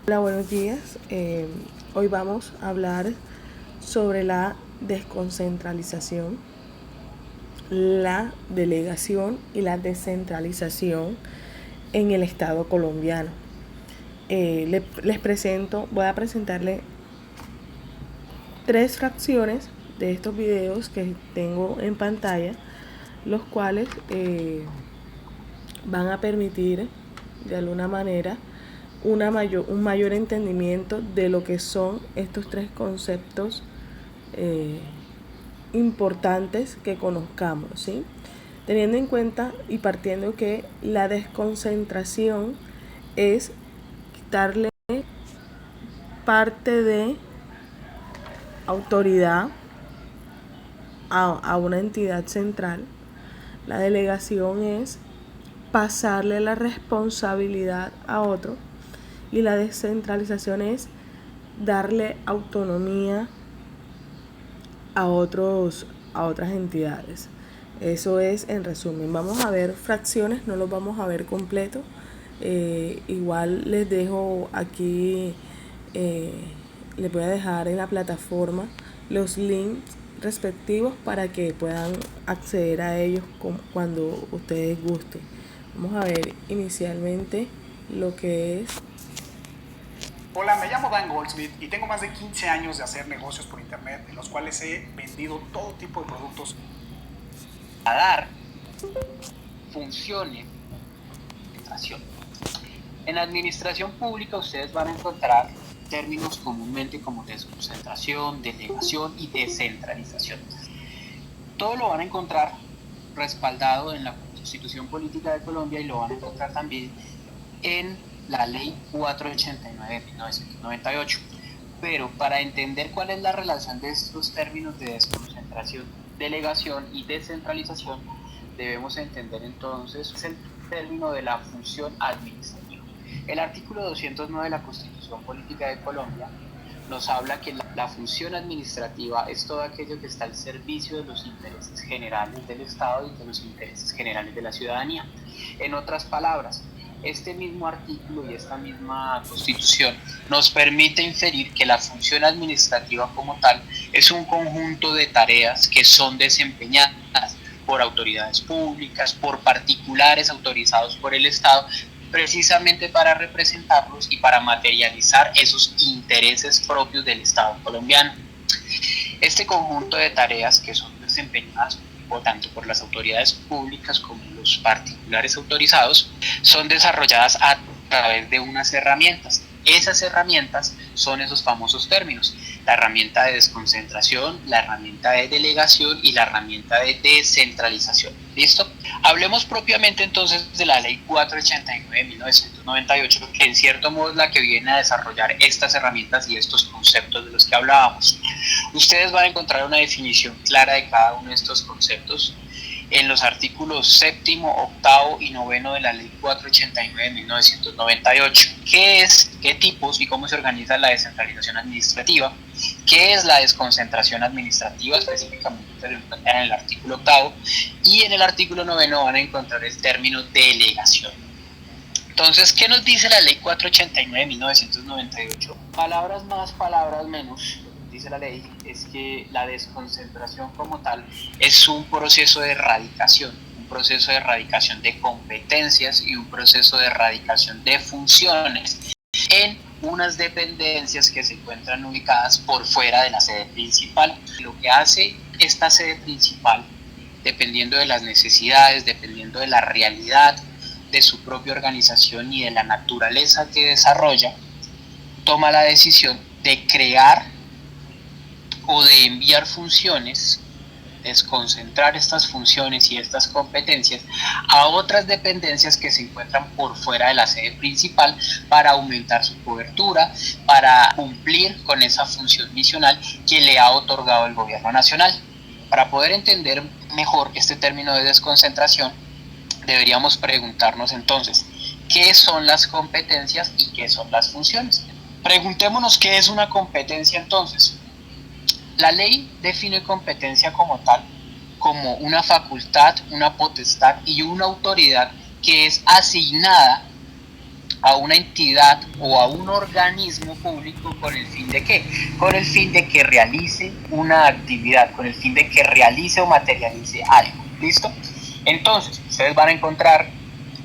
Hola, buenos días. Hoy vamos a hablar sobre la desconcentralización, la delegación y la descentralización en el Estado colombiano. Voy a presentarle tres fracciones de estos videos que tengo en pantalla, los cuales van a permitir de alguna manera un mayor entendimiento de lo que son estos tres conceptos eh, importantes que conozcamos, ¿sí? Teniendo en cuenta y partiendo que la desconcentración es darle parte de autoridad a una entidad central. La delegación es pasarle la responsabilidad a otro y la descentralización es darle autonomía a otras entidades. Eso es en resumen. Vamos a ver fracciones, no los vamos a ver completo. Igual les dejo aquí, les voy a dejar en la plataforma los links respectivos para que puedan acceder a ellos cuando ustedes gusten. Vamos a ver inicialmente lo que es. Hola, me llamo Dan Goldsmith y tengo más de 15 años de hacer negocios por internet en los cuales he vendido todo tipo de productos. A dar funciones de administración. En administración pública ustedes van a encontrar términos comúnmente como desconcentración, delegación y descentralización. Todo lo van a encontrar respaldado en la Constitución Política de Colombia y lo van a encontrar también en la Ley 489 de 1998. Pero para entender cuál es la relación de estos términos de desconcentración, delegación y descentralización, debemos entender entonces el término de la función administrativa. El artículo 209 de la Constitución Política de Colombia nos habla que la función administrativa es todo aquello que está al servicio de los intereses generales del Estado y de los intereses generales de la ciudadanía. En otras palabras, este mismo artículo y esta misma Constitución nos permite inferir que la función administrativa como tal es un conjunto de tareas que son desempeñadas por autoridades públicas, por particulares autorizados por el Estado, precisamente para representarlos y para materializar esos intereses propios del Estado colombiano. Este conjunto de tareas que son desempeñadas tanto por las autoridades públicas como los particulares autorizados son desarrolladas a través de unas herramientas. Esas herramientas son esos famosos términos: la herramienta de desconcentración, la herramienta de delegación y la herramienta de descentralización. ¿Listo? Hablemos propiamente entonces de la Ley 489 de 1998, que en cierto modo es la que viene a desarrollar estas herramientas y estos conceptos de los que hablábamos. Ustedes van a encontrar una definición clara de cada uno de estos conceptos en los artículos séptimo, octavo y noveno de la Ley 489 de 1998. ¿Qué tipos y cómo se organiza la descentralización administrativa? ¿Qué es la desconcentración administrativa? Específicamente en el artículo octavo, y en el artículo noveno van a encontrar el término delegación. Entonces, ¿qué nos dice la Ley 489 de 1998? Palabras más, palabras menos. Lo que dice la ley es que la desconcentración como tal es un proceso de erradicación, un proceso de erradicación de competencias y un proceso de erradicación de funciones en unas dependencias que se encuentran ubicadas por fuera de la sede principal. Lo que hace esta sede principal, dependiendo de las necesidades, dependiendo de la realidad de su propia organización y de la naturaleza que desarrolla, toma la decisión de crear o de enviar funciones, desconcentrar estas funciones y estas competencias a otras dependencias que se encuentran por fuera de la sede principal para aumentar su cobertura, para cumplir con esa función misional que le ha otorgado el gobierno nacional. Para poder entender mejor este término de desconcentración, deberíamos preguntarnos entonces, ¿qué son las competencias y qué son las funciones? Preguntémonos qué es una competencia entonces. La ley define competencia como tal, como una facultad, una potestad y una autoridad que es asignada a una entidad o a un organismo público con el fin de ¿qué? Con el fin de que realice una actividad, con el fin de que realice o materialice algo. ¿Listo? Entonces, ustedes van a encontrar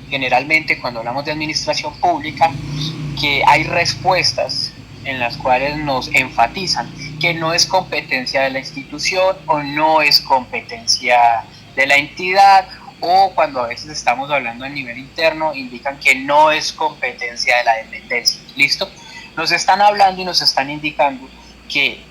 generalmente cuando hablamos de administración pública que hay respuestas en las cuales nos enfatizan que no es competencia de la institución o no es competencia de la entidad, o cuando a veces estamos hablando a nivel interno indican que no es competencia de la dependencia. ¿Listo? Nos están hablando y nos están indicando que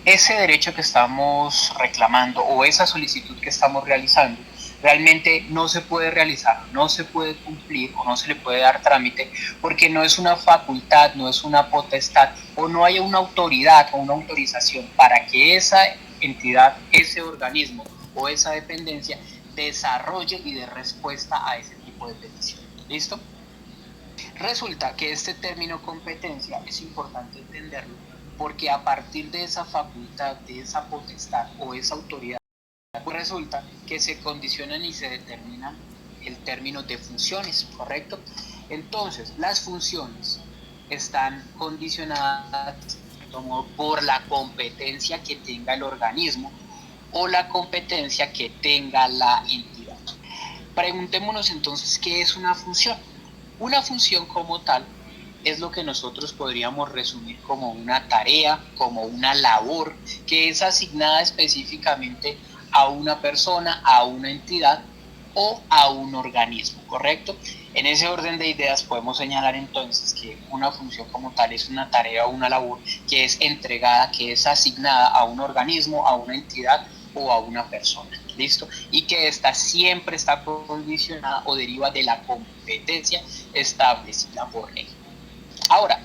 ese derecho que estamos reclamando o esa solicitud que estamos realizando realmente no se puede realizar, no se puede cumplir o no se le puede dar trámite porque no es una facultad, no es una potestad o no hay una autoridad o una autorización para que esa entidad, ese organismo o esa dependencia desarrolle y dé respuesta a ese tipo de petición. ¿Listo? Resulta que este término competencia es importante entenderlo porque a partir de esa facultad, de esa potestad o esa autoridad, pues resulta que se condicionan y se determinan el término de funciones, ¿correcto? Entonces, las funciones están condicionadas por la competencia que tenga el organismo o la competencia que tenga la entidad. Preguntémonos entonces, ¿qué es una función? Una función como tal es lo que nosotros podríamos resumir como una tarea, como una labor que es asignada específicamente a una persona, a una entidad o a un organismo, ¿correcto? En ese orden de ideas podemos señalar entonces que una función como tal es una tarea o una labor que es entregada, que es asignada a un organismo, a una entidad o a una persona, ¿listo? Y que esta siempre está condicionada o deriva de la competencia establecida por ley. Ahora,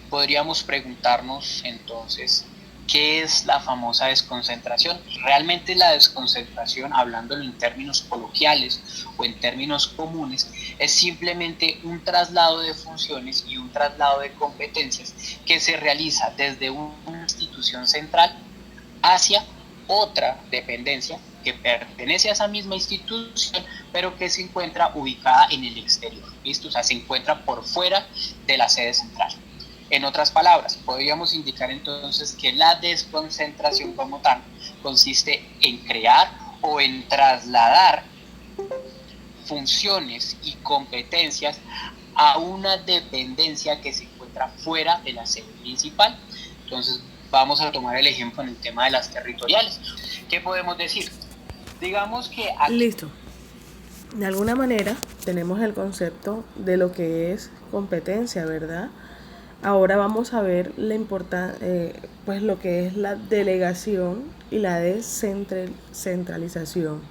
podríamos preguntarnos entonces, ¿qué es la famosa desconcentración? Realmente la desconcentración, hablándolo en términos coloquiales o en términos comunes, es simplemente un traslado de funciones y un traslado de competencias que se realiza desde una institución central hacia otra dependencia que pertenece a esa misma institución, pero que se encuentra ubicada en el exterior, ¿listo? O sea, se encuentra por fuera de la sede central. En otras palabras, podríamos indicar entonces que la desconcentración como tal consiste en crear o en trasladar funciones y competencias a una dependencia que se encuentra fuera de la sede principal. Entonces, vamos a tomar el ejemplo en el tema de las territoriales. ¿Qué podemos decir? Digamos que aquí... Listo. De alguna manera tenemos el concepto de lo que es competencia, ¿verdad? Ahora vamos a ver pues lo que es la delegación y la descentralización.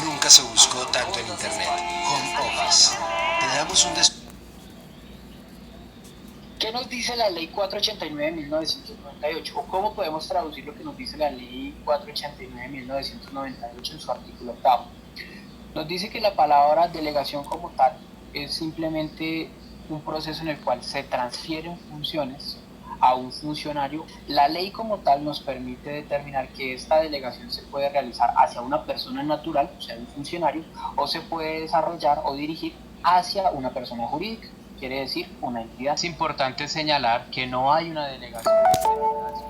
Nunca se buscó tanto en Internet. Home Office. Te damos un ¿Qué nos dice la ley 489 de 1998? ¿O cómo podemos traducir lo que nos dice la ley 489 de 1998 en su artículo 8? Nos dice que la palabra delegación como tal es simplemente un proceso en el cual se transfieren funciones a un funcionario. La ley como tal nos permite determinar que esta delegación se puede realizar hacia una persona natural, o sea, un funcionario, o se puede desarrollar o dirigir hacia una persona jurídica, quiere decir una entidad. Es importante señalar que no hay una delegación entre entidades públicas.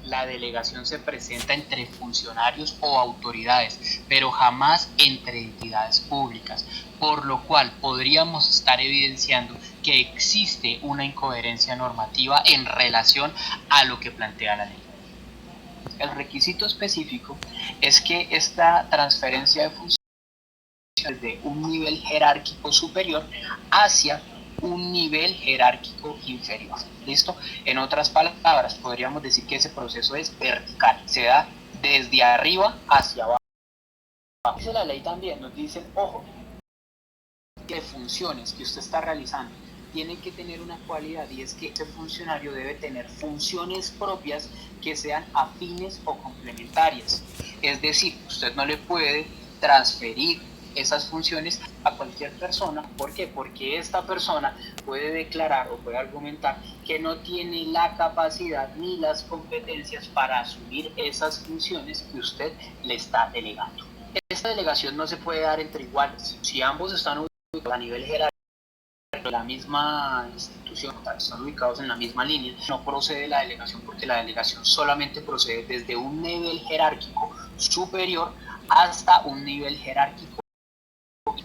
La delegación se presenta entre funcionarios o autoridades, pero jamás entre entidades públicas, por lo cual podríamos estar evidenciando que existe una incoherencia normativa en relación a lo que plantea la ley. El requisito específico es que esta transferencia de funciones de un nivel jerárquico superior hacia un nivel jerárquico inferior. ¿Listo? En otras palabras, podríamos decir que ese proceso es vertical, se da desde arriba hacia abajo. Dice la ley también, nos dicen, ojo, que funciones que usted está realizando tienen que tener una cualidad, y es que ese funcionario debe tener funciones propias que sean afines o complementarias. Es decir, usted no le puede transferir esas funciones a cualquier persona. ¿Por qué? Porque esta persona puede declarar o puede argumentar que no tiene la capacidad ni las competencias para asumir esas funciones que usted le está delegando. Esta delegación no se puede dar entre iguales. Si ambos están ubicados a nivel jerárquico, la misma institución, están ubicados en la misma línea, no procede la delegación, porque la delegación solamente procede desde un nivel jerárquico superior hasta un nivel jerárquico.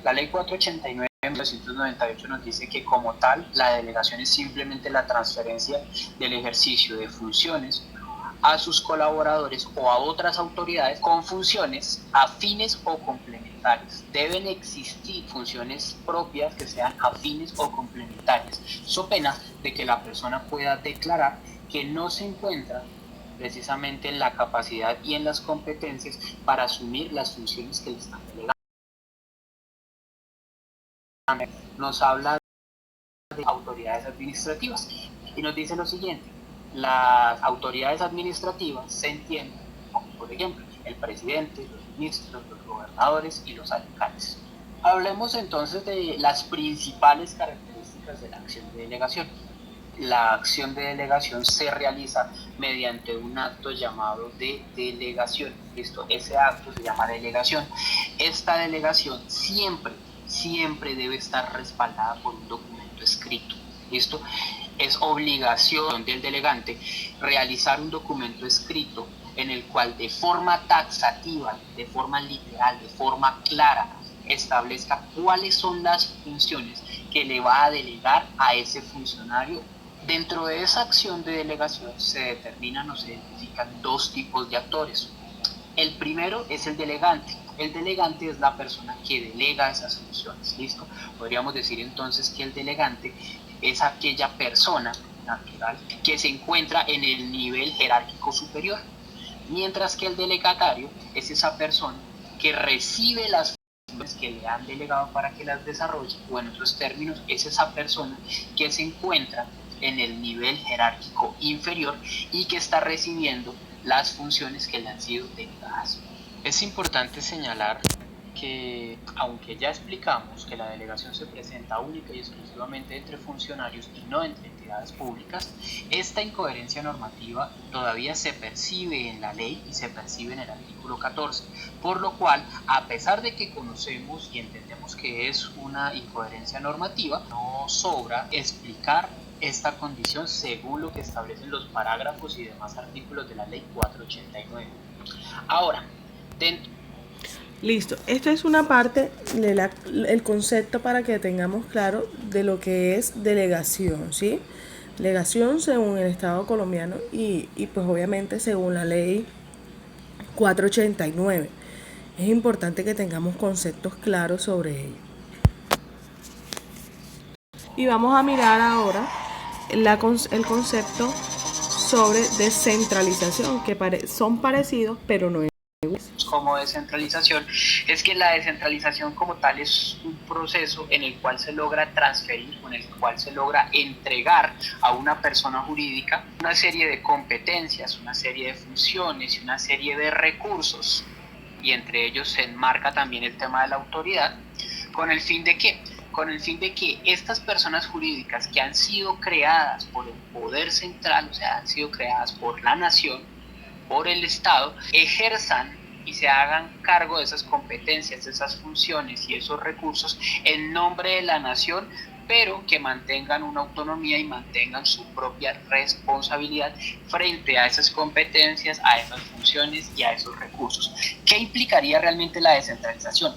La ley 489 de 1998 nos dice que como tal la delegación es simplemente la transferencia del ejercicio de funciones a sus colaboradores o a otras autoridades con funciones afines o complementarias. Deben existir funciones propias que sean afines o complementarias, so pena de que la persona pueda declarar que no se encuentra precisamente en la capacidad y en las competencias para asumir las funciones que le están delegando. Nos habla de autoridades administrativas y nos dice lo siguiente: las autoridades administrativas se entienden como, por ejemplo, el presidente, los ministros, los gobernadores y los alcaldes. Hablemos entonces de las principales características de la acción de delegación. La acción de delegación se realiza mediante un acto llamado de delegación. ¿Listo? Ese acto se llama delegación. Esta delegación siempre debe estar respaldada por un documento escrito. ¿Listo? Es obligación del delegante realizar un documento escrito en el cual de forma taxativa, de forma literal, de forma clara, establezca cuáles son las funciones que le va a delegar a ese funcionario. Dentro de esa acción de delegación se determinan o se identifican dos tipos de actores. El primero es el delegante. El delegante es la persona que delega esas funciones. ¿Listo? Podríamos decir entonces que el delegante es aquella persona natural que se encuentra en el nivel jerárquico superior, mientras que el delegatario es esa persona que recibe las funciones que le han delegado para que las desarrolle, o en otros términos es esa persona que se encuentra en el nivel jerárquico inferior y que está recibiendo las funciones que le han sido delegadas. Es importante señalar que, aunque ya explicamos que la delegación se presenta única y exclusivamente entre funcionarios y no entre entidades públicas, esta incoherencia normativa todavía se percibe en la ley y se percibe en el artículo 14, por lo cual, a pesar de que conocemos y entendemos que es una incoherencia normativa, no sobra explicar esta condición según lo que establecen los parágrafos y demás artículos de la ley 489. Ahora, listo, esta es una parte del concepto para que tengamos claro de lo que es delegación, ¿sí? Delegación según el Estado colombiano y pues obviamente según la ley 489. Es importante que tengamos conceptos claros sobre ello. Y vamos a mirar ahora el concepto sobre descentralización, que son parecidos pero no es como descentralización, es que la descentralización como tal es un proceso en el cual se logra transferir, en el cual se logra entregar a una persona jurídica una serie de competencias, una serie de funciones y una serie de recursos, y entre ellos se enmarca también el tema de la autoridad, ¿con el fin de qué? Con el fin de que estas personas jurídicas que han sido creadas por el poder central, o sea, han sido creadas por la nación, por el Estado, ejerzan y se hagan cargo de esas competencias, de esas funciones y esos recursos en nombre de la nación, pero que mantengan una autonomía y mantengan su propia responsabilidad frente a esas competencias, a esas funciones y a esos recursos. ¿Qué implicaría realmente la descentralización?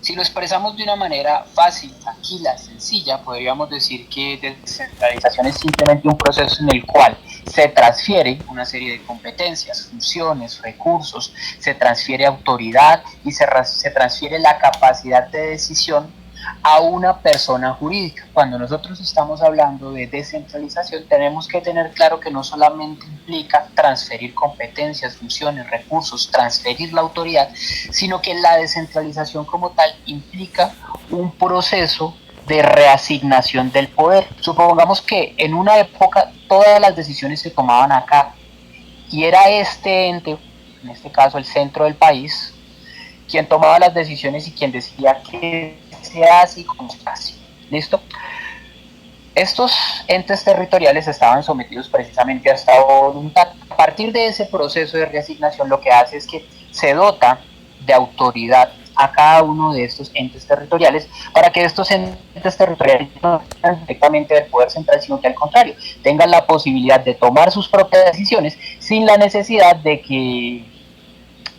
Si lo expresamos de una manera fácil, tranquila, sencilla, podríamos decir que descentralización es simplemente un proceso en el cual se transfiere una serie de competencias, funciones, recursos, se transfiere autoridad y se transfiere la capacidad de decisión a una persona jurídica. Cuando nosotros estamos hablando de descentralización, tenemos que tener claro que no solamente implica transferir competencias, funciones, recursos, transferir la autoridad, sino que la descentralización como tal implica un proceso de reasignación del poder. Supongamos que en una época todas las decisiones se tomaban acá y era este ente, en este caso el centro del país, quien tomaba las decisiones y quien decía qué se hace y cómo se hace. ¿Listo? Estos entes territoriales estaban sometidos precisamente a esta voluntad. A partir de ese proceso de reasignación, lo que hace es que se dota de autoridad a cada uno de estos entes territoriales para que estos entes territoriales no dependan directamente del poder central, sino que al contrario, tengan la posibilidad de tomar sus propias decisiones sin la necesidad de que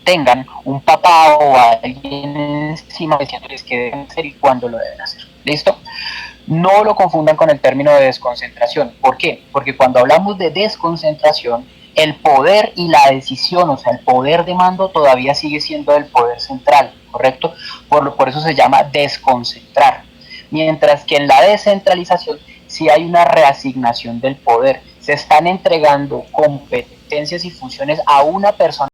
tengan un papá o alguien encima diciéndoles qué deben hacer y cuándo lo deben hacer. ¿Listo? No lo confundan con el término de desconcentración. ¿Por qué? Porque cuando hablamos de desconcentración, el poder y la decisión, o sea, el poder de mando todavía sigue siendo del poder central, ¿correcto? Por eso se llama desconcentrar. Mientras que en la descentralización sí hay una reasignación del poder. Se están entregando competencias y funciones a una persona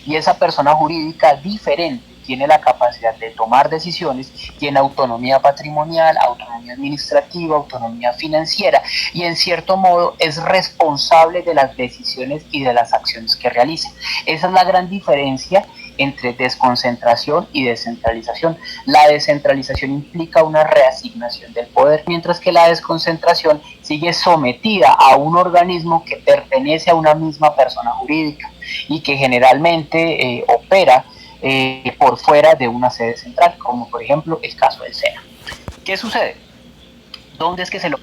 y esa persona jurídica diferente tiene la capacidad de tomar decisiones, tiene autonomía patrimonial, autonomía administrativa, autonomía financiera y en cierto modo es responsable de las decisiones y de las acciones que realiza. Esa es la gran diferencia entre desconcentración y descentralización. La descentralización implica una reasignación del poder, mientras que la desconcentración sigue sometida a un organismo que pertenece a una misma persona jurídica y que generalmente opera por fuera de una sede central, como por ejemplo el caso del SENA. ¿Qué sucede? ¿Dónde es que se lo...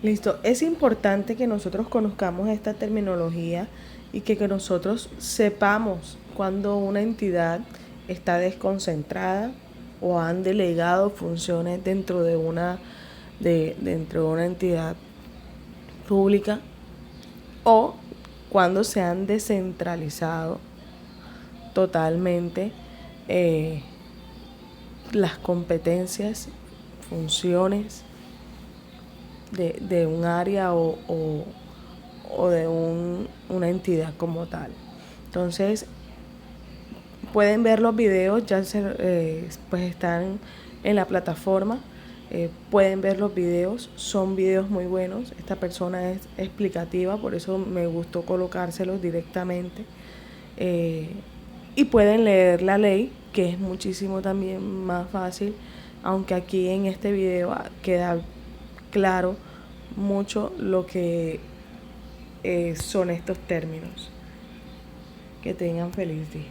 Listo, es importante que nosotros conozcamos esta terminología y que nosotros sepamos cuando una entidad está desconcentrada o han delegado funciones dentro de una entidad pública o cuando se han descentralizado totalmente las competencias, funciones de un área o de una entidad como tal. Entonces, pueden ver los videos, ya pues están en la plataforma. Pueden ver los videos, son videos muy buenos. Esta persona es explicativa, por eso me gustó colocárselos directamente. Y pueden leer la ley, que es muchísimo también más fácil, aunque aquí en este video queda claro mucho lo que son estos términos. Que tengan feliz día.